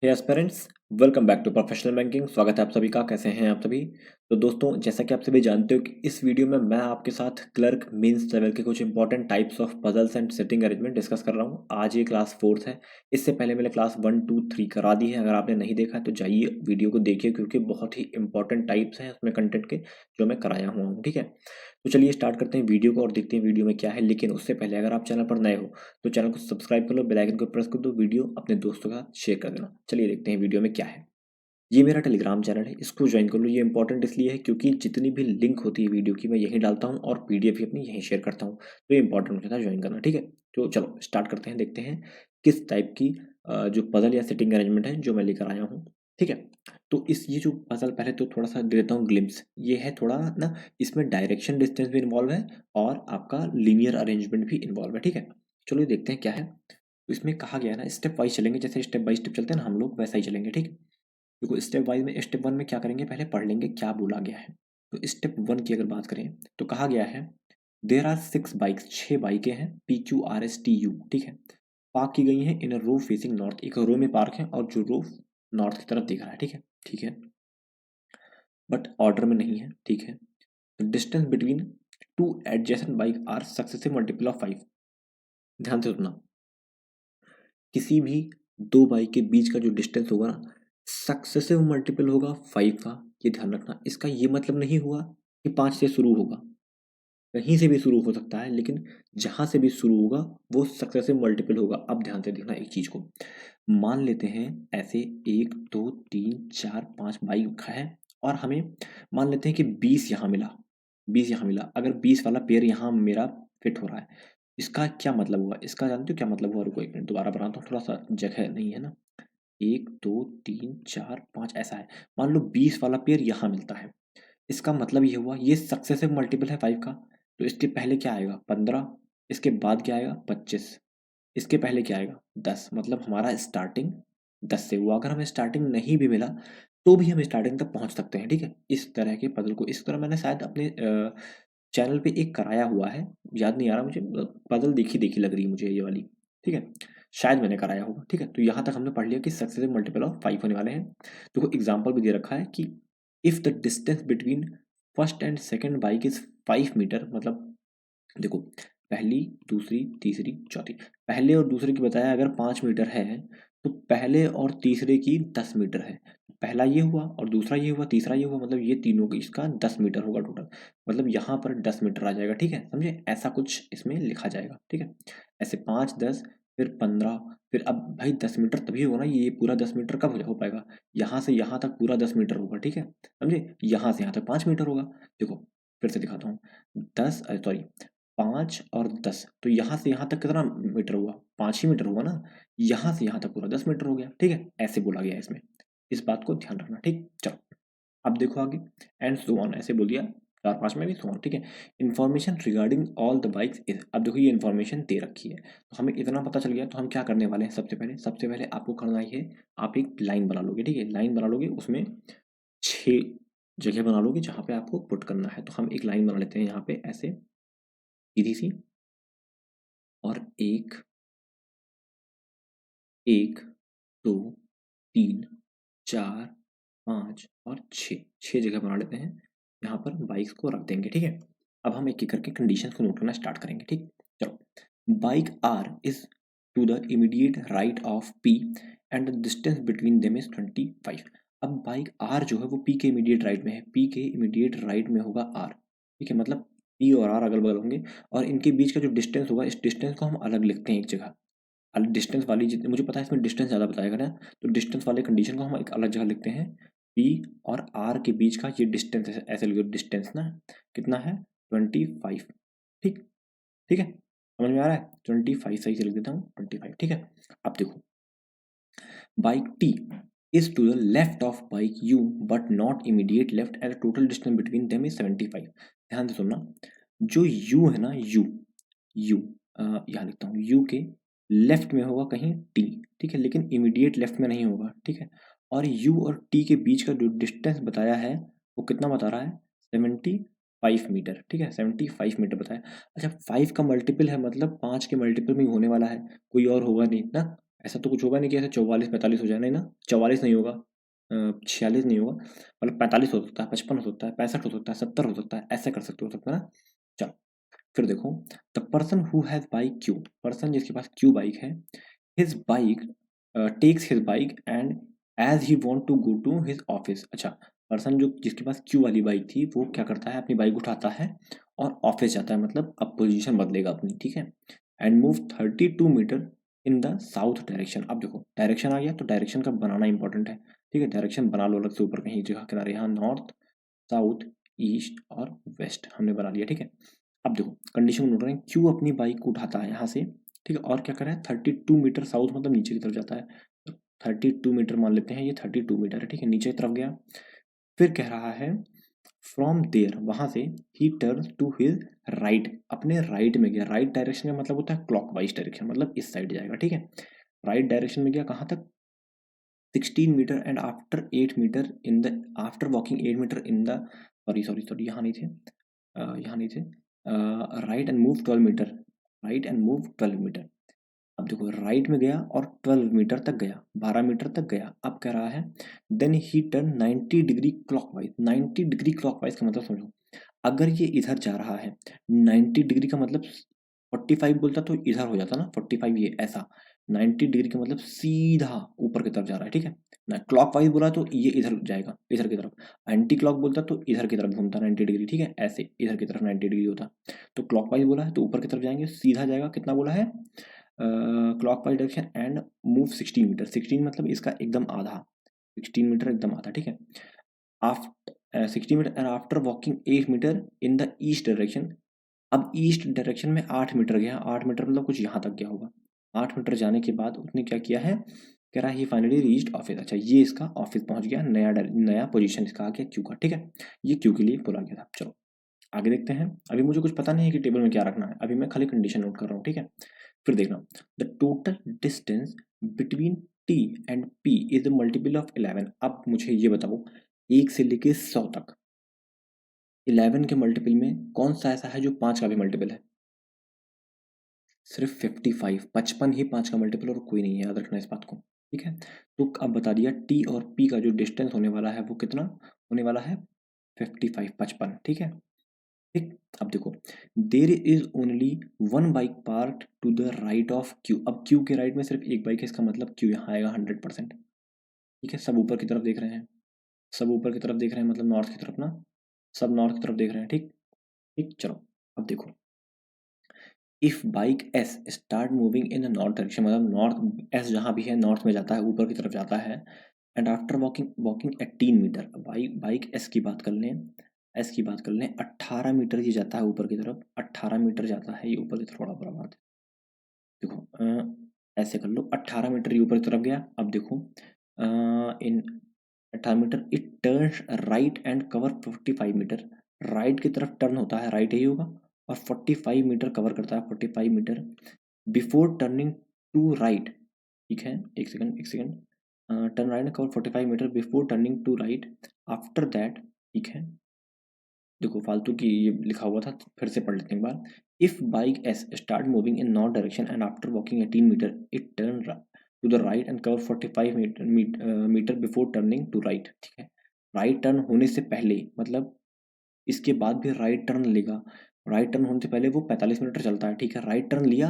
Hey aspirants, welcome back to professional banking. स्वागत है आप सभी का। कैसे हैं आप सभी? तो दोस्तों, जैसा कि आप सभी जानते हो कि इस वीडियो में मैं आपके साथ क्लर्क मेंस लेवल के कुछ important types of puzzles and setting arrangement discuss कर रहा हूँ। आज ये क्लास फोर्थ है। इससे पहले मैंने क्लास 1 2 3 करा दी है। अगर आपने नहीं देखा तो जाइए वीडियो को देखिए, क्योंकि बहुत ही इंपॉर्टेंट टाइप्स हैं उसमें कंटेंट के जो मैं कराया हुआ हूँ। ठीक है, तो चलिए स्टार्ट करते हैं वीडियो को और देखते हैं वीडियो में क्या है। लेकिन उससे पहले अगर आप चैनल पर नए हो तो चैनल को सब्सक्राइब कर लो, बेल आइकन को प्रेस कर दो, वीडियो अपने दोस्तों के साथ शेयर कर देना। चलिए देखते हैं वीडियो में क्या है। ये मेरा टेलीग्राम चैनल है, इसको ज्वाइन कर लो। ये इंपॉर्टेंट इसलिए है क्योंकि जितनी भी लिंक होती है वीडियो की मैं यहीं डालता हूँ और पीडीएफ भी अपनी यहीं शेयर करता हूँ। तो ये इंपॉर्टेंट होता है, ज्वाइन करना। ठीक है, तो चलो स्टार्ट करते हैं, देखते हैं किस टाइप की जो पजल या सेटिंग अरेंजमेंट है जो मैं लेकर आया हूँ। ठीक है, तो इस ये जो पजल, पहले तो थोड़ा सा दे देता हूँ ग्लिम्स। ये है थोड़ा ना, इसमें डायरेक्शन डिस्टेंस भी इन्वॉल्व है और आपका लीनियर अरेंजमेंट भी इन्वॉल्व है। ठीक है, चलो ये देखते हैं क्या है। तो इसमें कहा गया है ना, स्टेप वाइज चलेंगे, जैसे स्टेप बाय स्टेप चलते हैं ना हम लोग, वैसा ही चलेंगे। ठीक है, देखो स्टेप वाइज में स्टेप वन में क्या करेंगे, पहले पढ़ लेंगे क्या बोला गया है। तो स्टेप वन की अगर बात करें तो कहा गया है देर आर 6 बाइक्स, 6 बाइकें हैं, PQRSTU। ठीक है, पार्क की गई हैं इन अ रो फेसिंग नॉर्थ। एक रो में पार्क है और जो रो नॉर्थ की तरफ दिख रहा है। ठीक है, ठीक है, बट ऑर्डर में नहीं है। ठीक है, distance between two adjacent bike are successive multiple of 5। ध्यान से सुनना, किसी भी दो बाइक के बीच का जो डिस्टेंस होगा ना, सक्सेसिव मल्टीपल होगा 5 का। ये ध्यान रखना। इसका ये मतलब नहीं हुआ कि 5 से शुरू होगा, कहीं से भी शुरू हो सकता है, लेकिन जहां से भी शुरू होगा वो सक्सेसिव मल्टीपल होगा। अब ध्यान से देखना एक चीज को। मान लेते हैं ऐसे 1 2 3 4 5 बाइक है और हमें मान लेते हैं कि 20 यहाँ मिला, 20 यहाँ मिला। अगर 20 वाला पेयर यहाँ मेरा फिट हो रहा है, इसका क्या मतलब हुआ? इसका जानते हो क्या मतलब हुआ? रुको एक मिनट, दोबारा बनाता हूँ, थोड़ा सा जगह नहीं है ना। 1 2 3 4 5 ऐसा है। मान लो 20 वाला पेयर यहाँ मिलता है, इसका मतलब ये हुआ ये सक्सेसिव मल्टीपल है 5 का। तो इसके पहले क्या आएगा? 15। इसके बाद क्या आएगा? 25। इसके पहले क्या आएगा? 10। मतलब हमारा स्टार्टिंग 10 से हुआ। अगर हमें स्टार्टिंग नहीं भी मिला तो भी हम स्टार्टिंग तक पहुंच सकते हैं। ठीक है, इस तरह के पजल को इस तरह मैंने शायद अपने चैनल पे एक कराया हुआ है, याद नहीं आ रहा मुझे। पजल देखी देखी लग रही है मुझे ये वाली। ठीक है, शायद मैंने कराया होगा। ठीक है, तो यहाँ तक हमने पढ़ लिया कि सक्सेसिव मल्टीपल ऑफ 5 होने वाले हैं। तो एग्जाम्पल भी दे रखा है कि if the distance between first and second bike is 5 metre. मतलब देखो, पहली दूसरी तीसरी चौथी, पहले और दूसरे की बताया अगर 5 मीटर है तो पहले और तीसरे की 10 मीटर है। पहला ये हुआ और दूसरा ये हुआ, तीसरा ये हुआ, मतलब ये तीनों की इसका 10 मीटर होगा टोटल। मतलब यहाँ पर 10 मीटर आ जाएगा। ठीक है, समझे? ऐसा कुछ इसमें लिखा जाएगा। ठीक है, ऐसे 5 10 फिर 15। फिर अब भाई 10 मीटर तभी होगा ना, ये पूरा 10 मीटर कब हो पाएगा? यहाँ से यहाँ तक पूरा 10 मीटर होगा। ठीक है, समझे? यहाँ से यहाँ तक 5 मीटर होगा। देखो फिर से दिखाता हूँ। 10 सॉरी 5 और 10, तो यहाँ से यहाँ तक कितना मीटर हुआ? 5 ही मीटर हुआ ना। यहाँ से यहाँ तक पूरा 10 मीटर हो गया। ठीक है, ऐसे बोला गया है इसमें, इस बात को ध्यान रखना। ठीक, चलो अब देखो आगे। एंड सो ऑन, ऐसे बोल दिया। 4 5 में भी सो ऑन। ठीक है, information regarding all the bikes is. अब देखो ये इन्फॉर्मेशन दे रखी है तो हमें इतना पता चल गया। तो हम क्या करने वाले हैं? सबसे पहले आपको करना ही है, आप एक लाइन बना लोगे। ठीक है, लाइन बना लोगे, उसमें 6 जगह बना लोगे जहाँ पे आपको पुट करना है। तो हम एक लाइन बना लेते हैं यहाँ पे ऐसे, सीधी सी। और एक, एक, दो, तीन, चार, पाँच और छः, 6 जगह बना लेते हैं। यहाँ पर बाइक्स को रख देंगे। ठीक है, अब हम एक एक करके कंडीशंस को नोट करना स्टार्ट करेंगे। ठीक, चलो। Bike R is to the immediate right of P and the distance between them is 25। अब बाइक आर जो है वो पी के इमीडिएट राइट में है, पी के इमीडिएट राइट में होगा आर। ठीक है, मतलब पी और आर अगल बगल होंगे और इनके बीच का जो डिस्टेंस होगा, इस डिस्टेंस को हम अलग लिखते हैं एक जगह। डिस्टेंस वाली जितनी मुझे पता है इसमें डिस्टेंस ज़्यादा बताएगा ना, तो डिस्टेंस वाले कंडीशन को हम एक अलग जगह लिखते हैं। पी और आर के बीच का ये डिस्टेंस ऐसे लिखो, डिस्टेंस ना कितना है? 25। ठीक, ठीक है, समझ में आ रहा है? 25 सही से लिख देता हूँ, 25। ठीक है, अब देखो, bike T is to the left of bike U but not immediate left and the total distance between them is 75। ध्यान से सुनना, जो U है ना, U यहाँ लिखता हूँ, U के लेफ्ट में होगा कहीं T। ठीक है, लेकिन इमीडिएट लेफ्ट में नहीं होगा। ठीक है, और U और T के बीच का जो डिस्टेंस बताया है वो कितना बता रहा है? 75 मीटर। ठीक है, 75 मीटर बताया। अच्छा, 5 का मल्टीपल है, मतलब 5 के मल्टीपल में ही होने वाला है, कोई और होगा नहीं ना। ऐसा तो कुछ होगा नहीं कि ऐसे 44-45 हो जाए, नहीं ना, 44 नहीं होगा, 46 नहीं होगा, मतलब 45 हो सकता है, 55 हो सकता है, 65 हो सकता है, 70 हो सकता है, ऐसे कर सकते हो सकता है ना। चलो फिर देखो, the person who has bike Q, person जिसके पास क्यू बाइक है, his bike takes his bike and as he want to go to his office. अच्छा, पर्सन जो जिसके पास क्यू वाली बाइक थी वो क्या करता है, अपनी बाइक उठाता है और ऑफिस जाता है, मतलब अब पोजीशन बदलेगा अपनी, ठीक है। And move 32 metre in the south direction. अब देखो डायरेक्शन आ गया, तो डायरेक्शन का बनाना इंपॉर्टेंट है, ठीक है। डायरेक्शन बना लो अलग से ऊपर कहीं जगह किनारे, यहाँ नॉर्थ, साउथ, ईस्ट और वेस्ट हमने बना लिया, ठीक है। अब देखो कंडीशन नोट रहे हैं, क्यों अपनी बाइक को उठाता है यहाँ से, ठीक है, और क्या कर रहा है, 32 मीटर साउथ मतलब नीचे की तरफ जाता है, तो 32 मीटर मान लेते हैं, ये 32 मीटर है, ठीक है, नीचे की तरफ गया। फिर कह रहा है फ्रॉम देयर, वहां से ही टर्न टू हिज राइट, अपने राइट में गया, राइट डायरेक्शन में मतलब होता है क्लॉकवाइज डायरेक्शन, मतलब इस साइड जाएगा, ठीक है। राइट डायरेक्शन में गया कहाँ तक, 16 metre and after 8 metre in the, after walking 8 metre in the, sorry sorry sorry, यहाँ नहीं थे, यहाँ नहीं थे, right and move 12 metre, right and move 12 metre. अब देखो राइट में गया और 12 मीटर तक गया, 12 मीटर तक गया। अब कह रहा है then he turn 90 degree clockwise, 90 degree clockwise का मतलब समझो, अगर ये इधर जा रहा है, 90 डिग्री का मतलब 45 बोलता तो इधर हो जाता ना, 45 ये ऐसा, 90 डिग्री का मतलब सीधा ऊपर की तरफ जा रहा है, ठीक है ना। क्लॉक वाइज बोला तो ये इधर जाएगा, इधर की तरफ। एंटी क्लॉक बोलता तो इधर की तरफ घूमता 90 डिग्री, ठीक है, ऐसे इधर की तरफ 90 डिग्री होता। तो क्लॉक वाइज बोला है तो ऊपर की तरफ जाएंगे, सीधा जाएगा, कितना बोला है, clockwise direction and move 16 metre, 16 मतलब इसका एकदम आधा, 16 मीटर एकदम आधा, ठीक है। After 60 metre and after walking 8 metre in the east direction, अब ईस्ट डायरेक्शन में 8 मीटर गया, 8 मीटर मतलब कुछ यहाँ तक गया होगा। 8 मीटर जाने के बाद उसने क्या किया है, कह रहा है ही फाइनली रीच्ड ऑफिस। अच्छा, ये इसका ऑफिस पहुंच गया, नया पोजीशन इसका आ गया क्यू का, ठीक है। ये क्यू के लिए बोला गया था। चलो आगे देखते हैं। अभी मुझे कुछ पता नहीं है कि टेबल में क्या रखना है, अभी मैं खाली कंडीशन नोट कर रहा हूँ, ठीक है। फिर देखना, the total distance between T and P is the multiple of 11। अब मुझे ये बताओ, 1 से लेके 100 तक 11 के मल्टीपल में कौन सा ऐसा है जो 5 का भी मल्टीपल है, सिर्फ 55, 55 ही 5 का मल्टीपल और कोई नहीं है, याद रखना इस बात को, ठीक है। तो अब बता दिया टी और पी का जो डिस्टेंस होने वाला है वो कितना होने वाला है, 55, 55, ठीक है। ठीक, अब देखो, there is only one bike park to the right of Q. अब क्यू के राइट में सिर्फ एक बाइक है, इसका मतलब क्यू यहाँ आएगा 100%, ठीक है। सब ऊपर की तरफ देख रहे हैं, सब ऊपर की तरफ देख रहे हैं, मतलब नॉर्थ की तरफ ना, सब नॉर्थ की तरफ देख रहे हैं, ठीक। ठीक, चलो अब देखो, if bike is start moving in the north direction, मतलब नॉर्थ एस जहाँ भी है नॉर्थ में जाता है, ऊपर की तरफ जाता है, एंड आफ्टर वॉकिंग वॉकिंग 18 मीटर, बाइक एस की बात कर लें, एस की बात कर लें, 18 मीटर ये जाता है ऊपर की तरफ, 18 मीटर जाता है ये ऊपर की तरफ, थोड़ा बड़ा बात है। देखो ऐसे कर लो, 18 मीटर ये ऊपर की तरफ गया। अब देखो in 18 metre it turns right and cover 45 metre, right की तरफ टर्न होता है, राइट यही होगा, और 45 मीटर कवर करता है, 45 metre before turning to right, ठीक है। एक सेकंड एक second, turn right cover 45 metre before turning to right, after that, ठीक है। देखो फालतू की ये लिखा हुआ था, फिर से पढ़ लेते हैं एक बार। If bike is start moving in north direction and after walking 18 metre it turn to the right and cover 45 metre before turning to right, ठीक है। राइट टर्न होने से पहले मतलब इसके बाद भी राइट टर्न लेगा, राइट टर्न होने से पहले वो 45 मीटर चलता है, ठीक है। राइट टर्न लिया,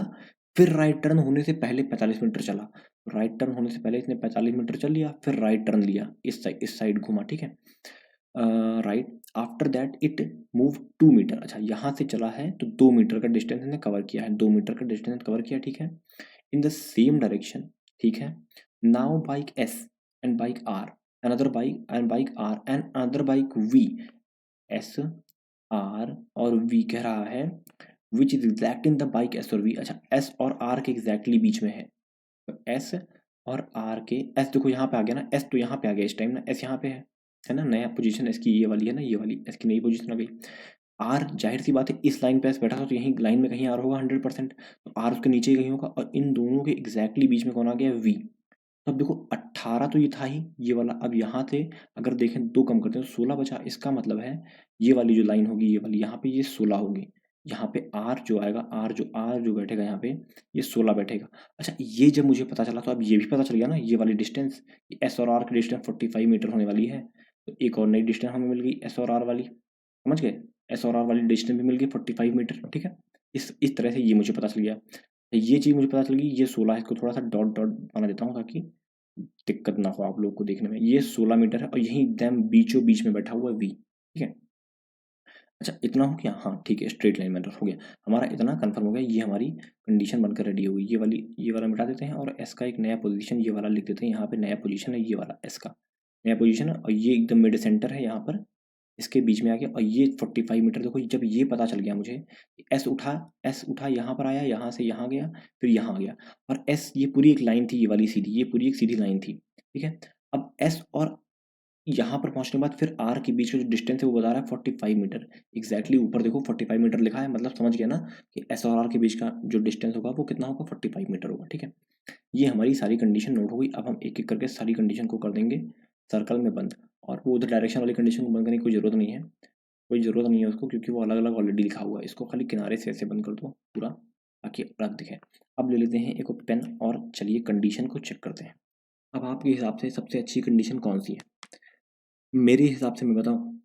फिर राइट टर्न होने से पहले 45 मीटर चला, राइट टर्न होने से पहले इसने 45 मीटर चल लिया, फिर राइट टर्न लिया, इस साइड घुमा, ठीक है। Right after that it move 2 metre, अच्छा यहाँ से चला है तो 2 मीटर का डिस्टेंस ने कवर किया है, 2 मीटर का डिस्टेंस कवर किया, ठीक है, इन द सेम डायरेक्शन, ठीक है। Now bike S and bike R, another bike and bike R and another bike V, S R और वी कह रहा है which is exact in the bike S और वी। अच्छा, एस और R के एग्जैक्टली बीच में है, तो एस और आर के, एस देखो यहाँ पे आ गया ना, एस तो यहाँ पे आ गया इस टाइम ना, एस यहाँ पे है ना, नया पोजीशन एस की ये वाली है ना, ये वाली एस की नई पोजीशन आ गई। आर जाहिर सी बात है इस लाइन पे एस बैठा था तो यहीं लाइन में कहीं आर होगा 100%, तो आर उसके नीचे ही कहीं होगा, और इन दोनों के एग्जैक्टली बीच में कौन आ गया, वी। तो अब देखो 18 तो ये था ही ये वाला, अब यहाँ से अगर देखें दो कम करते हैं तो 16 बचा, इसका मतलब है ये वाली जो लाइन होगी, ये वाली यहाँ पे ये 16 होगी, यहाँ पे आर जो आएगा, आर जो बैठेगा यहाँ पे, ये 16 बैठेगा। अच्छा, ये जब मुझे पता चला तो अब ये भी पता चल गया ना, ये वाली डिस्टेंस, एस और आर की डिस्टेंस 45 मीटर होने वाली है। तो एक और नई डिस्टेंस हमें मिल गई, एस और आर वाली, समझ गए? एस और आर वाली डिस्टेंस भी मिल गई 45 मीटर, ठीक है। इस तरह से ये मुझे पता चल गया। ये चीज़ मुझे पता चल गई, ये 16 है, इसको थोड़ा सा डॉट डॉट बना देता हूँ ताकि दिक्कत ना हो आप लोग को देखने में। ये 16 मीटर है और यहीं एकदम बीचों बीच में बैठा हुआ है वी, ठीक है। अच्छा, इतना हो गया, हाँ ठीक है, स्ट्रेट लाइन मेथड हो गया हमारा, इतना कंफर्म हो गया। ये हमारी कंडीशन बनकर रेडी हो गई। ये वाला मिटा देते हैं और एस का एक नया पोजीशन ये वाला लिख देते हैं। यहाँ पे नया पोजीशन है, ये वाला एस का नया पोजीशन है और ये एकदम मिड सेंटर है यहाँ पर, इसके बीच में आ गया। और ये 45 मीटर, देखो जब ये पता चल गया मुझे, एस उठा यहाँ पर आया, यहाँ से यहाँ गया, फिर यहाँ आ गया। और एस, ये पूरी एक लाइन थी, ये वाली सीधी, ये पूरी एक सीधी लाइन थी, ठीक है। अब एस और यहाँ पर पहुँचने के बाद फिर आर के बीच का जो डिस्टेंस है वो बता रहा है 45 मीटर। एग्जैक्टली ऊपर देखो 45 मीटर लिखा है, मतलब समझ गया ना कि एस और आर के बीच का जो डिस्टेंस होगा वो कितना होगा, 45 मीटर होगा, ठीक है। ये हमारी सारी कंडीशन नोट हो गई। अब हम एक एक करके सारी कंडीशन को कर देंगे सर्कल में बंद। और वो उधर डायरेक्शन वाली कंडीशन को बंद करने की कोई ज़रूरत नहीं है, कोई ज़रूरत नहीं है उसको, क्योंकि वो अलग अलग ऑलरेडी लिखा हुआ है। इसको खाली किनारे से ऐसे बंद कर दो पूरा, ताकि अलग दिखे। अब ले लेते हैं एक पेन और चलिए कंडीशन को चेक करते हैं। अब आपके हिसाब से सबसे अच्छी कंडीशन कौन सी है? मेरे हिसाब से मैं बताऊँ,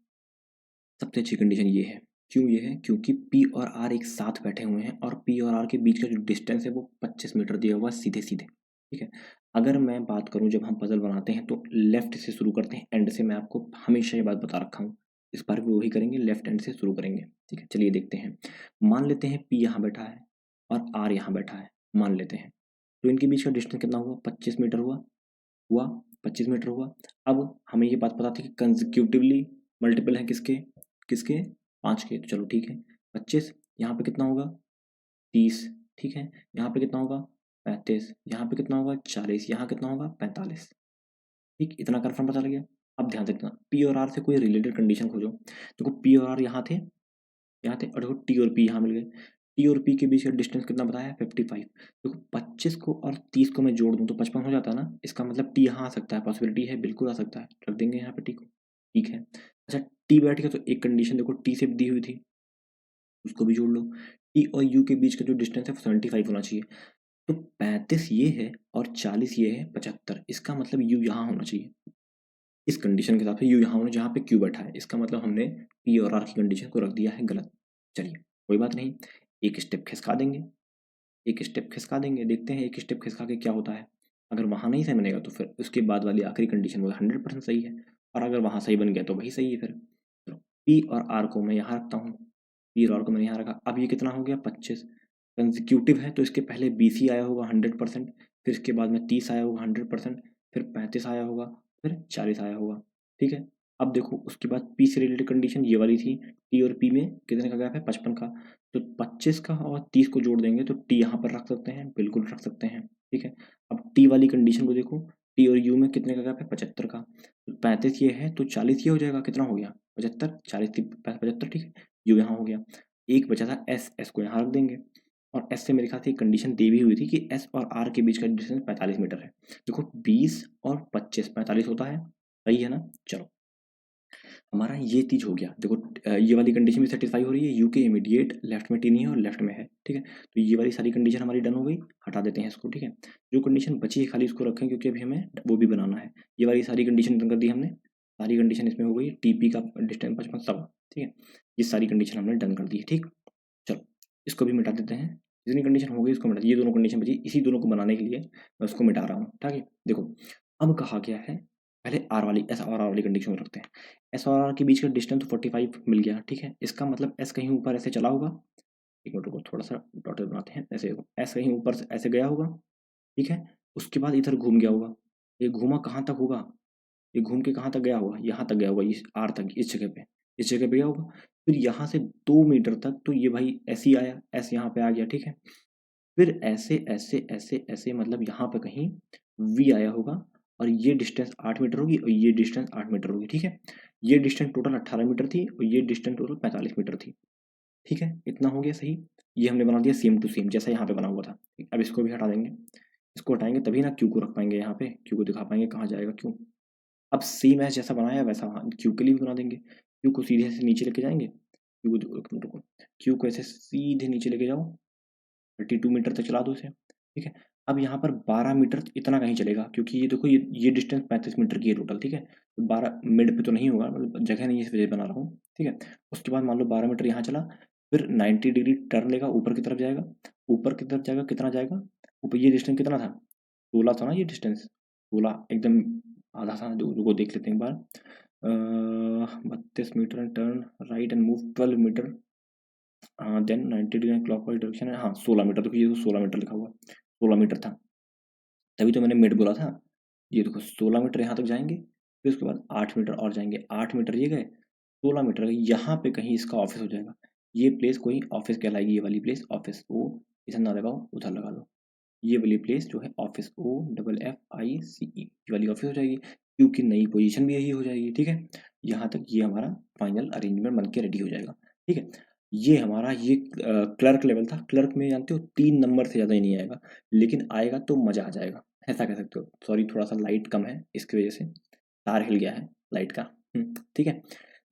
सबसे अच्छी कंडीशन ये है। क्यों ये है? क्योंकि पी और आर एक साथ बैठे हुए हैं और पी और आर के बीच का जो डिस्टेंस है वो 25 मीटर दिया हुआ है सीधे-सीधे, ठीक है? अगर मैं बात करूँ, जब हम पज़ल बनाते हैं तो लेफ्ट से शुरू करते हैं, एंड से। मैं आपको हमेशा ये बात बता रखा हूँ। इस बार भी वही करेंगे, लेफ्ट एंड से शुरू करेंगे, ठीक है? चलिए देखते हैं। मान लेते हैं पी यहाँ बैठा है और आर यहाँ बैठा है, मान लेते हैं। तो इनके बीच का डिस्टेंस कितना हुआ? 25 मीटर हुआ 25 मीटर हुआ। अब हमें ये बात पता थी कि कंसेक्यूटिवली मल्टीपल है किसके, किसके, 5 के। तो चलो ठीक है, 25, यहाँ पे कितना होगा, 30, ठीक है। यहाँ पे कितना होगा, 35, यहाँ पे कितना होगा, 40, यहाँ कितना होगा, 45, ठीक। इतना कन्फर्म पता लग गया। अब ध्यान से देखना, पी और आर से कोई रिलेटेड कंडीशन खोजो। देखो पी और आर यहाँ थे, और देखो टी और पी यहाँ मिल गए। टी और पी के बीच का डिस्टेंस कितना बताया है, 55। देखो 25 को और 30 को मैं जोड़ दूं तो 55 हो जाता है ना। इसका मतलब टी यहाँ आ सकता है, पॉसिबिलिटी है, बिल्कुल आ सकता है। रख देंगे यहाँ पे टी को, ठीक है। अच्छा, टी बैठ गया तो एक कंडीशन देखो टी से दी हुई थी, उसको भी जोड़ लो। टी और यू के बीच का जो डिस्टेंस है 75 होना चाहिए। तो 35 ये है और 40 ये है, 75। इसका मतलब यू यहाँ होना चाहिए। इस कंडीशन के हिसाब से यू यहाँ होना, जहाँ पे क्यू बैठा है। इसका मतलब हमने पी और आर की कंडीशन को रख दिया है गलत। चलिए कोई बात नहीं, एक स्टेप खिसका देंगे, एक स्टेप खिसका देंगे, देखते हैं एक स्टेप खिसका के क्या होता है। अगर वहाँ नहीं सही बनेगा तो फिर उसके बाद वाली आखिरी कंडीशन वो 100% सही है, और अगर वहाँ सही बन गया तो वही सही है फिर। चलो, पी और आर को मैं यहाँ रखता हूँ, पी और आर को मैंने यहाँ रखा। अब ये कितना हो गया, 25। कंसेक्यूटिव है तो इसके पहले 20 ही आया होगा 100%, फिर इसके बाद में 30 आया होगा 100%, फिर 35 आया होगा, फिर 40 आया होगा, ठीक है। अब देखो उसके बाद पी से रिलेटेड कंडीशन ये वाली थी, टी और पी में कितने का गैप है, 55 का। तो 25 का और 30 को जोड़ देंगे तो टी यहाँ पर रख सकते हैं, बिल्कुल रख सकते हैं, ठीक है। अब टी वाली कंडीशन को देखो, टी और यू में कितने का गैप है, 75 का। तो 35 ये है तो 40 ये हो जाएगा, कितना हो गया, 75, 40 75, ठीक है। यू यहाँ हो गया, एक बचा था एस, एस को यहाँ रख देंगे। और एस से मेरे ख्याल से एक कंडीशन दी भी हुई थी कि एस और आर के बीच का डिस्टेंस 45 मीटर है। देखो 20 और 25 45 होता है, सही है ना। चलो, हमारा ये चीज़ हो गया। देखो ये वाली कंडीशन भी सेटिस्फाई हो रही है, यू के इमीडिएट लेफ्ट में टी नहीं है और लेफ्ट में है, ठीक है। तो ये वाली सारी कंडीशन हमारी डन हो गई, हटा देते हैं इसको, ठीक है। जो कंडीशन बची है खाली इसको रखें, क्योंकि अभी हमें वो भी बनाना है। ये वाली सारी कंडीशन डन कर दी हमने, सारी कंडीशन इसमें हो गई, टीपी का डिस्टेंस 55 सब, ठीक है। ये सारी कंडीशन हमने डन कर दी है, ठीक। चलो, इसको भी मिटा देते हैं। जितनी कंडीशन हो गई इसको मिटा, ये दोनों कंडीशन बची, इसी दोनों को बनाने के लिए मैं उसको मिटा रहा हूँ, ठीक है। देखो अब कहा गया है, पहले आर वाली, एस और आर वाली कंडीशन रखते हैं। एस और आर के बीच का डिस्टेंस तो 45 मिल गया, ठीक है। इसका मतलब एस कहीं ऊपर ऐसे चला होगा, एक मिनट रुको, थोड़ा सा डॉटेड बनाते हैं, ऐसे एस कहीं ऊपर से ऐसे गया होगा, ठीक है। उसके बाद इधर घूम गया होगा, ये घूमा कहाँ तक होगा, ये घूम के कहाँ तक गया होगा, यहाँ तक गया होगा, इस आर तक, इस जगह पे गया होगा। फिर यहाँ से 2 मीटर तक तो ये भाई ऐसे ही आया, ऐसे यहाँ पे आ गया, ठीक है। फिर ऐसे ऐसे ऐसे ऐसे, मतलब यहाँ पे कहीं वी आया होगा, और ये डिस्टेंस 8 मीटर होगी और ये डिस्टेंस 8 मीटर होगी, ठीक है। ये डिस्टेंस टोटल 18 मीटर थी और ये डिस्टेंस टोटल 45 मीटर थी, ठीक है। इतना हो गया सही। ये हमने बना दिया सेम टू सेम, जैसा यहाँ पे बना हुआ था। अब इसको भी हटा देंगे, इसको हटाएंगे तभी ना क्यू को रख पाएंगे यहाँ पे, क्यू को दिखा पाएंगे कहाँ जाएगा क्यू। अब सेम एज जैसा बनाया वैसा क्यू के लिए भी बना देंगे। क्यू को सीधे से नीचे लेके जाएंगे, क्यू रुको, क्यू को ऐसे सीधे नीचे लेके जाओ, 32 मीटर तक चला दो इसे, ठीक है। अब यहाँ पर 12 मीटर इतना कहीं चलेगा, क्योंकि ये देखो ये डिस्टेंस 35 मीटर की है टोटल, ठीक है। तो 12 मिड पे तो नहीं होगा, मतलब जगह नहीं है इस वजह से बना रहा हूँ, ठीक है। उसके बाद मान लो 12 मीटर यहाँ चला, फिर 90 डिग्री टर्न लेगा, ऊपर की तरफ जाएगा, ऊपर की तरफ जाएगा, कितना जाएगा ऊपर, ये डिस्टेंस कितना था, 16 था ना ये डिस्टेंस, 16 एकदम आधा था, रुको देख लेते हैं एक बार। 32 metre and turn right and move 12 metre, then 90 degree clockwise direction है, हाँ 16 मीटर, देखो ये तो 16 मीटर लिखा हुआ है, 16 मीटर था, तभी तो मैंने मिड बोला था। ये देखो 16 मीटर यहाँ तक जाएंगे, फिर उसके बाद 8 मीटर और जाएंगे, 8 मीटर ये गए, 16 मीटर गए, यहाँ पे कहीं इसका ऑफिस हो जाएगा, ये प्लेस कोई ऑफिस कहलाएगी, ये वाली प्लेस ऑफिस, ओ इधर ना लगाओ उधर लगा लो, ये वाली प्लेस जो है office, O double F I C E, ये वाली ऑफिस हो जाएगी, क्योंकि नई पोजीशन भी यही हो जाएगी, ठीक है। यहाँ तक ये हमारा फाइनल अरेंजमेंट बन के रेडी हो जाएगा, ठीक है। ये हमारा ये क्लर्क लेवल था। क्लर्क में जानते हो 3 नंबर से ज़्यादा ही नहीं आएगा, लेकिन आएगा तो मज़ा आ जाएगा, ऐसा कह सकते हो। सॉरी थोड़ा सा लाइट कम है, इसकी वजह से तार हिल गया है लाइट का, ठीक है।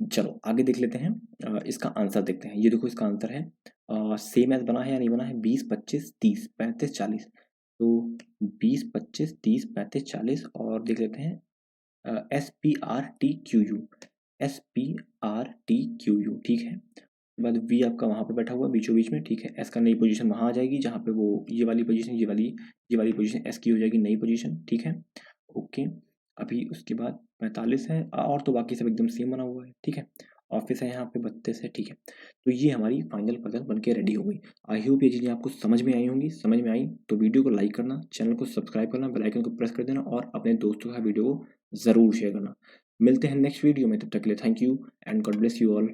चलो आगे देख लेते हैं, इसका आंसर देखते हैं। ये देखो इसका आंसर है, सेम एज बना है या नहीं बना है, 20 25 30 35 40, तो 20 25 30 35 40, और देख लेते हैं SPRTQU, SPRTQU, ठीक है। उसके बाद वी आपका वहाँ पे बैठा हुआ बीचों बीच में, ठीक है। एस का नई पोजीशन वहाँ आ जाएगी जहाँ पे वो ये वाली पोजीशन, ये वाली पोजीशन एस की हो जाएगी नई पोजीशन, ठीक है। ओके, अभी उसके बाद 45 है, और तो बाकी सब एकदम सेम बना हुआ है, ठीक है। ऑफिस है यहाँ पे 32 है, ठीक है। तो ये हमारी फाइनल पजल बन के रेडी हो गई। आई होप ये चीज़ें आपको समझ में आई होंगी। समझ में आई तो वीडियो को लाइक करना, चैनल को सब्सक्राइब करना, बेल आइकन को प्रेस कर देना, और अपने दोस्तों का वीडियो को ज़रूर शेयर करना। मिलते हैं नेक्स्ट वीडियो में, तब तक के लिए thank you and God bless you all.